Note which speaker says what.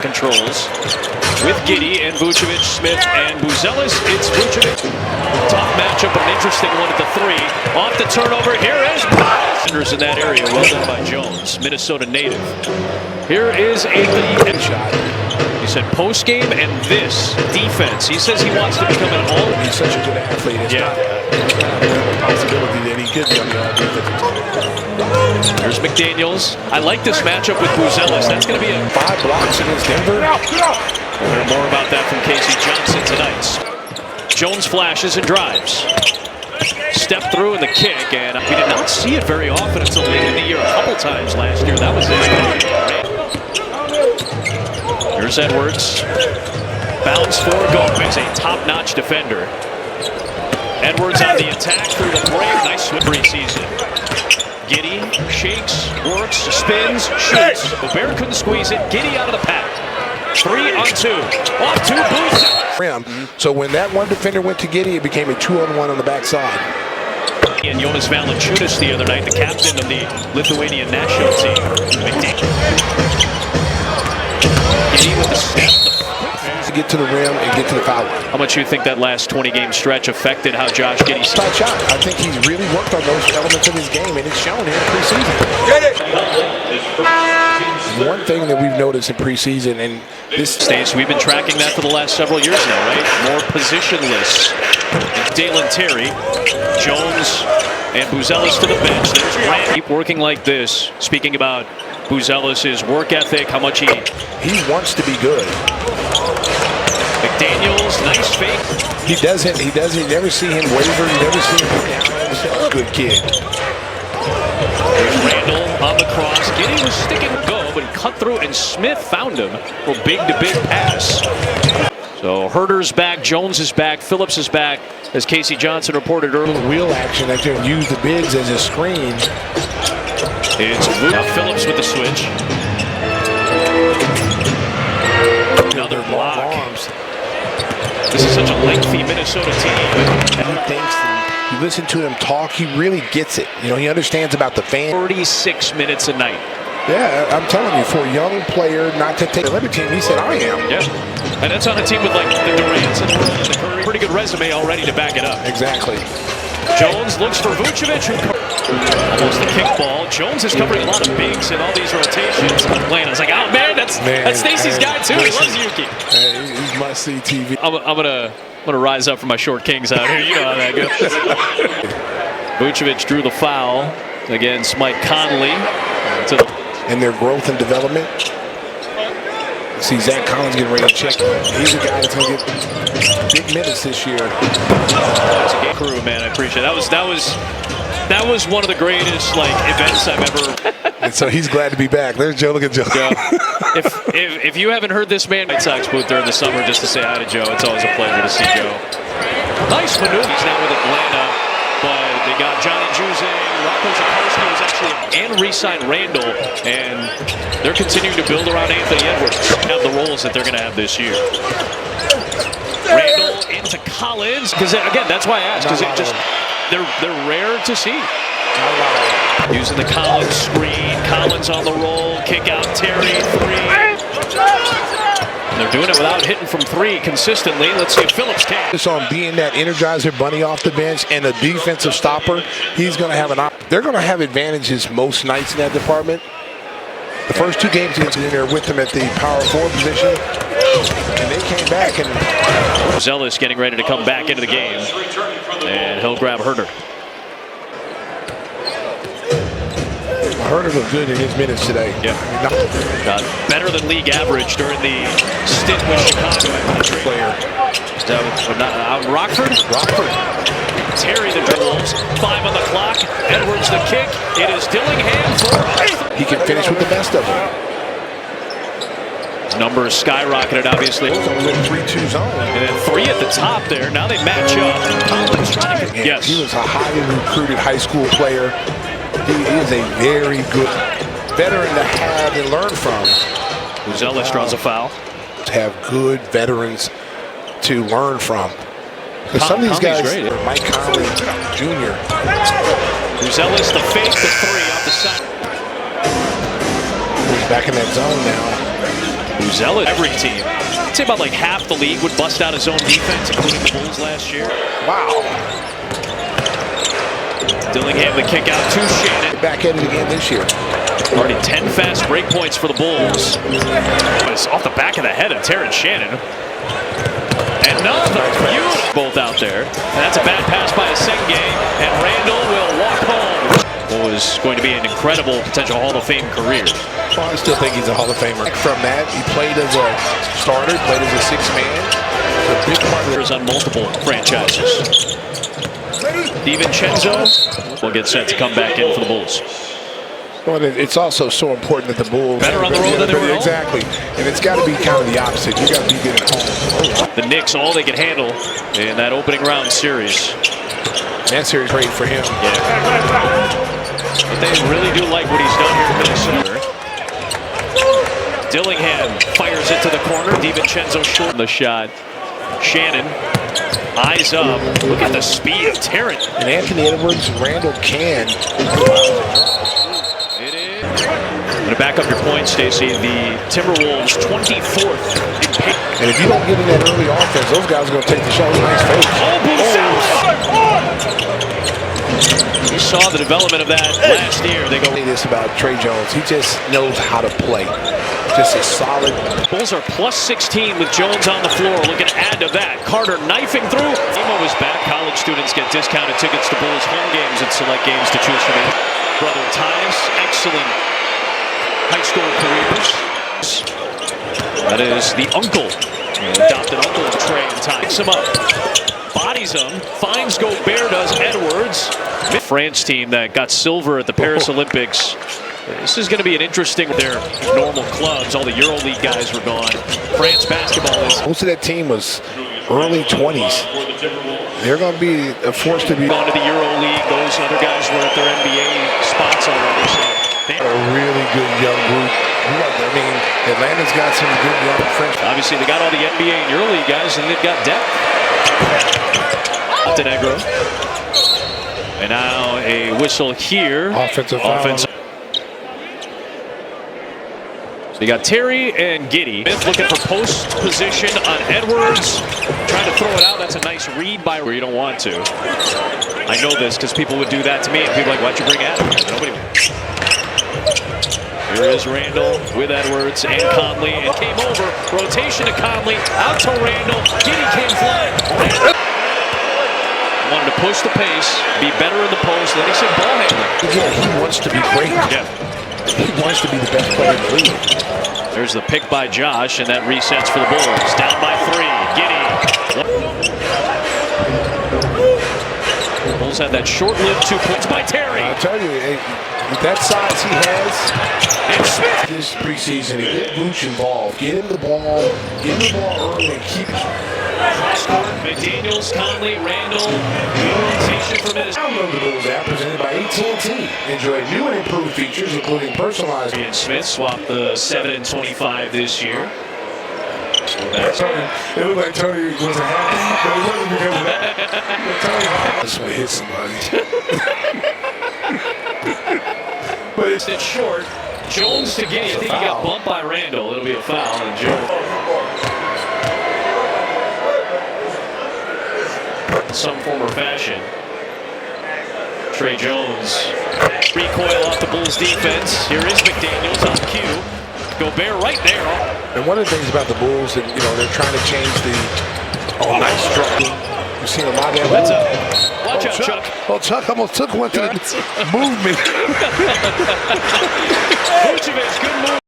Speaker 1: Controls with Giddey and Vucevic, Smith and Buzelis. It's Vucevic. Tough matchup, but an interesting one at the three. Off the turnover, here is Sanders in that area. Well done by Jones, Minnesota native. Here is a shot. He said post game and this defense. He says he wants to become an all.
Speaker 2: He's such a good athlete. It's not a possibility that he could be on the defensive team.
Speaker 1: Here's McDaniels. I like this matchup with Buzelis. That's going to be a
Speaker 2: 5 blocks against Denver.
Speaker 1: We'll hear more about that from Casey Johnson tonight. Jones flashes and drives. Step through in the kick, and we did not see it very often until late in the year. A couple times last year. That was it. Here's Edwards. Bounce for Gomez, a top-notch defender. Edwards on the attack through the break. Nice swim preseason. Giddey shakes, works, spins, shoots. Gobert couldn't squeeze it. Giddey out of the pack. 3 on 2. Off 2 boosts.
Speaker 2: So when that one defender went to Giddey, it became a 2-on-1 on the backside.
Speaker 1: And Jonas Valanciunas the other night, the captain of the Lithuanian national team. Giddey with the step.
Speaker 2: To get to the rim and get to the foul line.
Speaker 1: How much you think that last 20-game stretch affected how Josh Giddey
Speaker 2: shot? I think he's really worked on those elements of his game, and it's shown here in preseason. Get it! One thing that we've noticed in preseason, and this
Speaker 1: stage, we've been tracking that for the last several years now, right? More positionless. Dalen Terry, Jones, and Buzelis to the bench. There's Grant. Keep working like this. Speaking about Buzelis' work ethic, how much he
Speaker 2: wants to be good.
Speaker 1: McDaniels, nice fake.
Speaker 2: He doesn't. You never see him waver. You never see him go down. He's a good kid.
Speaker 1: There's Randall on the cross. Giddey was sticking to go, but he cut through, and Smith found him for big-to-big pass. So Herter's back, Jones is back, Phillips is back, as Casey Johnson reported earlier.
Speaker 2: Wheel action that can use the bigs as a screen.
Speaker 1: It's now Phillips with the switch. Another block. This is such a lengthy Minnesota team.
Speaker 2: He thinks, you listen to him talk, he really gets it. You know, he understands about the fans.
Speaker 1: 36 minutes a night.
Speaker 2: Yeah, I'm telling you, for a young player not to take a limit team, he said, I am.
Speaker 1: Yeah, and that's on a team with like the Durants and the Curry. Pretty good resume already to back it up.
Speaker 2: Exactly.
Speaker 1: Jones looks for Vucevic, who almost the kickball. Jones is covering a lot of bigs in all these rotations. Landon's like, oh man, that's Stacey's guy too. He loves Yuki.
Speaker 2: He's must see TV.
Speaker 1: I'm gonna rise up for my short kings out here. You know how that goes. Vucevic drew the foul against Mike Conley.
Speaker 2: And their growth and development. See Zach Collins getting ready to check. He's a guy that's going to get big minutes this year.
Speaker 1: That's a game crew, man. I appreciate it. That was one of the greatest events I've ever.
Speaker 2: And so he's glad to be back. There's Joe. Look at Joe.
Speaker 1: If you haven't heard this man White Sox booth during the summer just to say hi to Joe, it's always a pleasure to see Joe. Nice maneuver. He's now with Atlanta, but they got Johnny Juzang, Rocco Zakarski was actually, and re-signed Randall, and they're continuing to build around Anthony Edwards. Have the roles that they're going to have this year. Randall into Collins, because again, that's why I asked, because they're rare to see. Using the Collins screen, Collins on the roll, kick out Terry, 3. They're doing it without hitting from 3 consistently. Let's see if Phillips can.
Speaker 2: Just on being that energizer bunny off the bench and a defensive stopper, he's going to have they're going to have advantages most nights in that department. The first 2 games against in there with them at the power forward position, and they came back and
Speaker 1: Zealous getting ready to come back into the game, and he'll grab Herter.
Speaker 2: Herter looked good in his minutes today.
Speaker 1: Yeah, better than league average during the stint with Chicago.
Speaker 2: Player.
Speaker 1: Rockford. Terry the Wolves. 5 on the clock. Edwards the kick. It is Dillingham for.
Speaker 2: He can finish with the best of them.
Speaker 1: His numbers skyrocketed, obviously.
Speaker 2: It was a little 3-2 zone.
Speaker 1: And then 3 at the top there. Now they match up. Collins trying to. Yes.
Speaker 2: He was a highly recruited high school player. He is a very good veteran to have and learn from.
Speaker 1: Buzelis draws a foul.
Speaker 2: To have good veterans to learn from. Because some of these guys,
Speaker 1: great, yeah.
Speaker 2: Mike Conley Jr.
Speaker 1: Buzelis the fake, the 3 off the side.
Speaker 2: He's back in that zone now.
Speaker 1: Zealous. Every team. I'd say about like half the league would bust out his own defense, including the Bulls last year.
Speaker 2: Wow.
Speaker 1: Dillingham the kick out to Shannon.
Speaker 2: Back at it again this year.
Speaker 1: Already 10 fast break points for the Bulls. It's off the back of the head of Terrence Shannon. Another beautiful both out there. And that's a bad pass by Asenge. And Randall will walk home. What was going to be an incredible potential Hall of Fame career.
Speaker 2: Well, I still think he's a Hall of Famer. From that, he played as a starter, played as a sixth man. A big part of
Speaker 1: it on multiple franchises. DiVincenzo will get set to come back in for the Bulls.
Speaker 2: Well, it's also so important that the Bulls
Speaker 1: better on the road than they were
Speaker 2: exactly, and it's got to be kind of the opposite. You got to be good at home.
Speaker 1: The Knicks, all they could handle in that opening round series.
Speaker 2: That series great for him.
Speaker 1: Yeah. But they really do like what he's done here in Minnesota. Dillingham fires it to the corner. DiVincenzo short the shot. Shannon. Eyes up. Look at the speed of Terrence.
Speaker 2: And Anthony Edwards and Randall can.
Speaker 1: It is. I'm going to back up your point, Stacey. The Timberwolves 24th.
Speaker 2: And if you don't get in that early offense, those guys are going to take the shot. Nice fake.
Speaker 1: You saw the development of that last year. They go.
Speaker 2: This about Trey Jones. He just knows how to play. Just a solid.
Speaker 1: Bulls are plus 16 with Jones on the floor. Looking to add to that. Carter knifing through. Emo is back. College students get discounted tickets to Bulls home games and select games to choose from. Brother Tyus, excellent high school careers. That is the uncle, adopted uncle of Trey and Ty. Picks him up, bodies him, finds Gobert, does Edwards. France team that got silver at the Paris Olympics. This is going to be an interesting. Their normal clubs, all the EuroLeague guys were gone. France basketball is.
Speaker 2: Most of that team was early 20s. They're going to be forced to be
Speaker 1: gone to the EuroLeague. Those other guys were at their NBA spots already. So
Speaker 2: a really good young group. I mean, Atlanta's got some good young French.
Speaker 1: Obviously, they got all the NBA and EuroLeague guys, and they've got depth. Montenegro. And now a whistle here.
Speaker 2: Offensive foul.
Speaker 1: So you got Terry and Giddey. Smith looking for post position on Edwards. Trying to throw it out. That's a nice read by where you don't want to. I know this because people would do that to me, and people are like, why'd you bring Adam? Nobody would. Here is Randall with Edwards and Conley, and came over. Rotation to Conley, out to Randall. Giddey came flying. Wanted to push the pace, be better in the post. Then he said ball handling.
Speaker 2: Yeah, he wants to be great.
Speaker 1: Yeah.
Speaker 2: He wants to be the best player in the league.
Speaker 1: There's the pick by Josh, and that resets for the Bulls. Down by 3. Giddey. Bulls had that short-lived 2 points by Terry.
Speaker 2: I tell you, with that size he has, and Smith this preseason, get Vooch involved, get him the ball, early, and keep it.
Speaker 1: McDaniels, Conley, Randall, rotation for Minnesota.
Speaker 2: Download the Bulls app presented by AT&T. Enjoy new and improved features, including personalized.
Speaker 1: And Smith swapped the 7 and 25 this year.
Speaker 2: It looked like Tony wasn't happy, but it wasn't because of that. That's what hit somebody.
Speaker 1: But it's short. Jones to Giddey. I think he got bumped by Randall. It'll be a foul on Jones. In some form or fashion. Trey Jones. Recoil off the Bulls defense. Here is McDaniels on cue. Gobert right there.
Speaker 2: And one of the things about the Bulls that, they're trying to change the nice structure. You've seen a lot of that.
Speaker 1: Watch out, Chuck.
Speaker 2: Oh, Chuck almost took one to the movement.
Speaker 1: Vucevic, good move.